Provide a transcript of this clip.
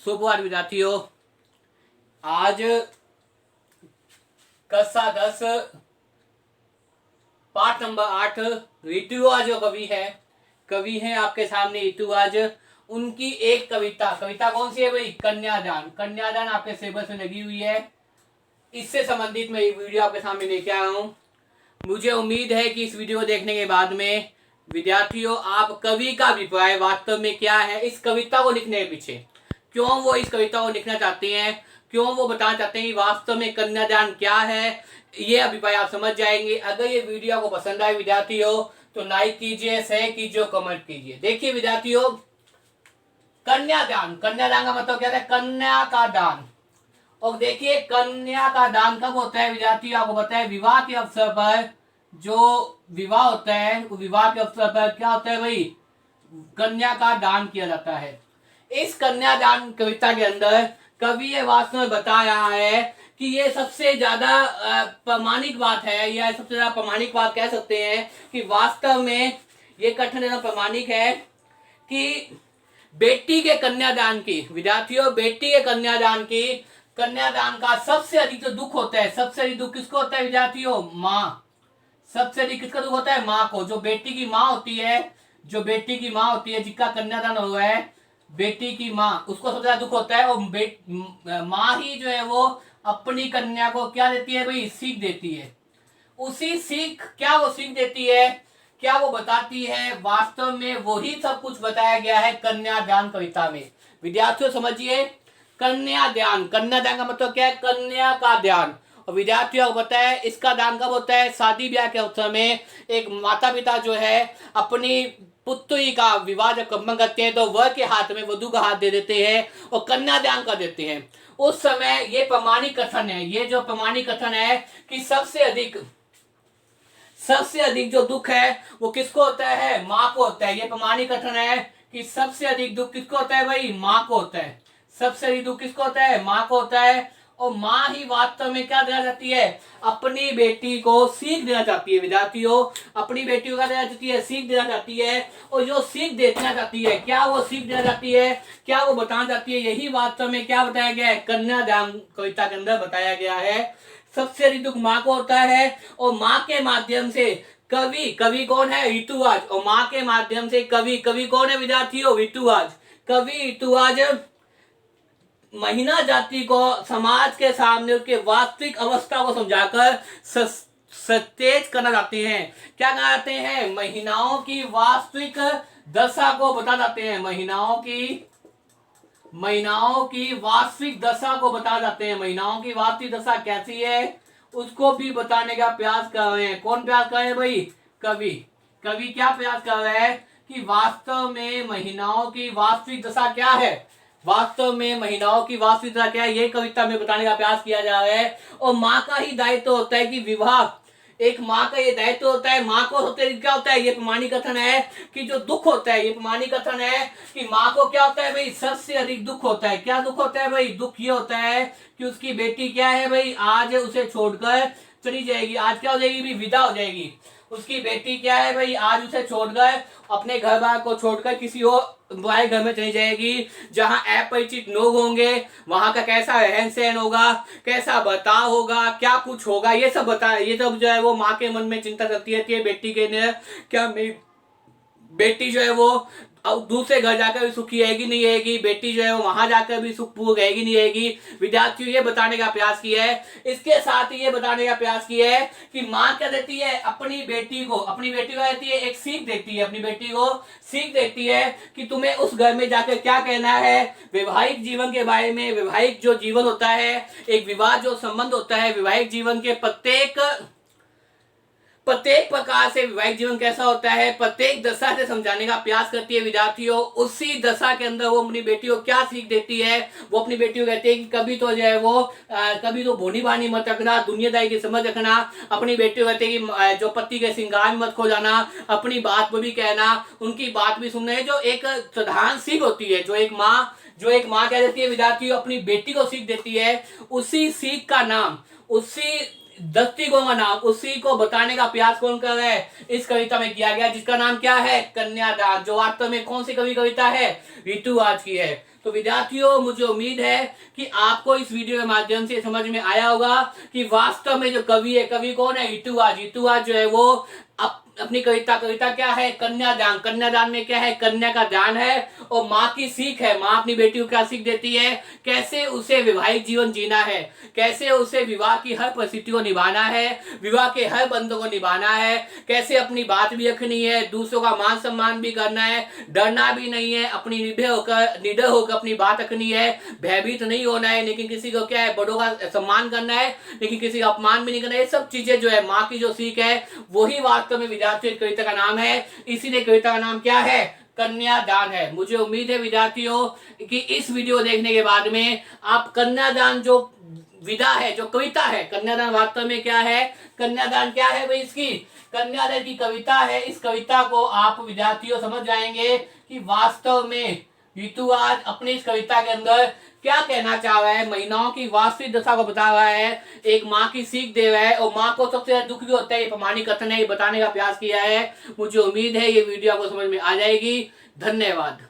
सुप्रभात विद्यार्थियों। आज कक्षा 10 पाठ नंबर 8 ऋतुराज जो कवि हैं आपके सामने ऋतुराज। उनकी एक कविता कौन सी है भाई? कन्यादान आपके सिलेबस में लगी हुई है। इससे संबंधित मैं वीडियो आपके सामने लेके आया हूँ। मुझे उम्मीद है कि इस वीडियो को देखने के बाद में विद्यार्थियों आप कवि का अभिप्राय वास्तव में क्या है, इस कविता को लिखने के पीछे क्यों वो इस कविता को लिखना चाहते हैं, क्यों वो बताना चाहते हैं कि वास्तव में कन्यादान क्या है, ये अभिप्राय आप समझ जाएंगे। अगर ये वीडियो आपको पसंद आए विद्यार्थियों तो लाइक कीजिए, शेयर कीजिए, कमेंट कीजिए। देखिए विद्यार्थियों, कन्यादान का मतलब क्या है? कन्या का दान। और देखिए कन्या का दान कब होता है विद्यार्थियों? आपको पता है विवाह के अवसर पर जो विवाह होता है, वो विवाह के अवसर पर क्या होता है भाई? कन्या का दान किया जाता है। इस कन्यादान कविता के अंदर कवि ये वास्तव में बता रहा है कि ये सबसे ज्यादा प्रामाणिक बात है, या सबसे ज्यादा प्रामाणिक बात कह सकते हैं कि वास्तव में ये कथन एवं प्रामाणिक है कि बेटी के कन्यादान की, विद्यार्थियों बेटी के कन्यादान का सबसे अधिक जो दुख होता है, सबसे अधिक दुख किसको होता है विद्यार्थियों? माँ। सबसे अधिक किसका दुख होता है? माँ को। जो बेटी की माँ होती है, जिसका कन्यादान हुआ है, बेटी की माँ, उसको सबसे ज्यादा दुख होता है। और माँ ही जो है वो अपनी कन्या को क्या देती है भाई? सीख देती है। उसी सीख, क्या वो सीख देती है, क्या वो बताती है? वास्तव में वही सब कुछ बताया गया है कन्यादान कविता में। विद्यार्थियों समझिए, कन्यादान का मतलब क्या है? कन्या का दान। और विद्यार्थियों को पता है इसका दान कब होता है? शादी ब्याह के अवसर में एक माता पिता जो है अपनी पुत्री का विवाह जब संपन्न करते हैं तो वह के हाथ में वधू का हाथ दे देते हैं और कन्यादान कर देते हैं। उस समय ये प्रमाणिक कथन है, ये जो प्रमाणिक कथन है कि सबसे अधिक जो दुख है वो किसको होता है? माँ को होता है। ये प्रमाणिक कथन है कि सबसे अधिक दुख किसको होता है भाई? माँ को होता है। सबसे अधिक दुख किसको होता है? माँ को होता है। और माँ ही वास्तव में क्या देना चाहती है? अपनी बेटी को सीख देना चाहती है। विद्यार्थियों अपनी बेटी को क्या देना चाहती है? सीख देना चाहती है। और जो सीख देना चाहती है, क्या वो सीख देना चाहती है, क्या वो बताना चाहती है, यही वास्तव में क्या बताया गया है? कन्यादान कविता के अंदर बताया गया है। सबसे अधिक दुख माँ को होता है और माँ के माध्यम से कवि कौन है? ऋतुराज। और माँ के माध्यम से कवि कौन है विद्यार्थियों? ऋतुराज। कवि ऋतुराज महिला जाति को समाज के सामने उसके वास्तविक अवस्था को समझाकर सचेत करना चाहते हैं। क्या करना चाहते हैं? महिलाओं की वास्तविक दशा को बता जाते हैं। महिलाओं की वास्तविक दशा को बता जाते हैं। महिलाओं की वास्तविक दशा कैसी है उसको भी बताने का प्रयास कर रहे हैं। कौन प्रयास कर रहे हैं भाई? कवि क्या प्रयास कर रहे हैं कि वास्तव में महिलाओं की वास्तविक दशा क्या है, ये कविता में बताने का प्रयास किया जा रहा है। और माँ का ही दायित्व होता है कि विवाह, एक माँ का ये दायित्व होता है। माँ को क्या होता है? ये प्रमाणिक कथन है कि जो दुख होता है, ये प्रमाणिक कथन है कि माँ को क्या होता है भाई? सबसे अधिक दुख होता है। क्या दुख होता है भाई? दुख ये होता है कि उसकी बेटी क्या है भाई? आज उसे छोड़कर चली जाएगी। आज क्या हो जाएगी भाई? विदा हो जाएगी। उसकी बेटी क्या है भाई? आज उसे छोड़कर, अपने घर बार को छोड़कर किसी और बड़े घर में चली जाएगी, जहां अपरिचित लोग होंगे, वहां का कैसा रहन सहन होगा, कैसा बर्ताव होगा, क्या कुछ होगा, ये सब ये सब जो है वो माँ के मन में चिंता करती रहती है बेटी के लिए। क्या मेरी बेटी जो है वो अब दूसरे घर जाकर भी सुखी रहेगी नहीं रहेगी, बेटी जो है वो वहां जाकर भी सुखपूर्वक रहेगी नहीं रहेगी। विद्यार्थियों ये बताने का प्रयास किया है। इसके साथ ही ये बताने का प्रयास किया है कि माँ क्या देती है? अपनी बेटी को देती है, एक सीख देती है। अपनी बेटी को सीख देती है कि तुम्हें उस घर में जाकर क्या कहना है, वैवाहिक जीवन के बारे में। वैवाहिक जो जीवन होता है, एक विवाह जो संबंध होता है, वैवाहिक जीवन के प्रत्येक प्रकार से वैवाहिक जीवन कैसा होता है, प्रत्येक दशा से समझाने का प्रयास करती है। विद्यार्थियों उसी दशा के अंदर वो अपनी बेटी को क्या सीख देती है? वो अपनी बेटी को कहती है कि कभी तो जो है वो कभी तो भोनी भानी मत रखना, दुनियादारी की समझ रखना। अपनी बेटी को कहती है कि जो पति के श्रृंगार मत खो जाना, अपनी बात को भी कहना, उनकी बात भी सुनना है। जो एक साधारण सीख होती है, जो एक माँ क्या देती है विद्यार्थियों? अपनी बेटी को सीख देती है। उसी सीख का नाम, उसी दृष्टिकोण का नाम, उसी को बताने का प्रयास कौन कर रहा है? इस कविता में किया गया, जिसका नाम क्या है? कन्यादान। जो वास्तव में कौन सी कविता है? ऋतुराज की है। तो विद्यार्थियों, मुझे उम्मीद है कि आपको इस वीडियो के माध्यम से समझ में आया होगा कि वास्तव में जो कवि है, कवि कौन है? हितुआज। हितुआज जो है वो अपनी कविता क्या है? कन्यादान। कन्यादान में क्या है? कन्या का दान है। और माँ की सीख है, माँ अपनी बेटी को क्या सीख देती है? कैसे उसे वैवाहिक जीवन जीना है, कैसे उसे विवाह की हर परिस्थिति को निभाना है, विवाह के हर बंधों को निभाना है, कैसे अपनी बात भी रखनी है, दूसरों का मान सम्मान भी करना है, डरना भी नहीं है, अपनी निडर होकर अपनी बात रखनी है, भयभीत नहीं होना है, लेकिन किसी को क्या है? बड़ों का सम्मान करना है, लेकिन किसी का अपमान भी नहीं करना है। ये सब चीजें जो है माँ की जो सीख है, वही वास्तव में विद्यार्थियों कविता का नाम है। इसीलिए कविता का नाम क्या है? कन्यादान है। मुझे उम्मीद है विद्यार्थियों कि इस वीडियो देखने के बाद में आप कन्यादान जो विधा है, जो कविता है, कन्यादान वास्तव में क्या है, कन्यादान क्या है भाई, इसकी कन्यादान की कविता है। इस कविता को आप विद्यार्थियों समझ जाएंगे कि वास्तव में हितुआज अपनी इस कविता के अंदर क्या कहना चाह रहा है, महिलाओं की वास्तविक दशा को बता रहा है, एक माँ की सीख दे रहा है, और माँ को सबसे ज्यादा दुख भी होता है, ये प्रमाणिक कथन है, ये बताने का प्रयास किया है। मुझे उम्मीद है ये वीडियो आपको समझ में आ जाएगी। धन्यवाद।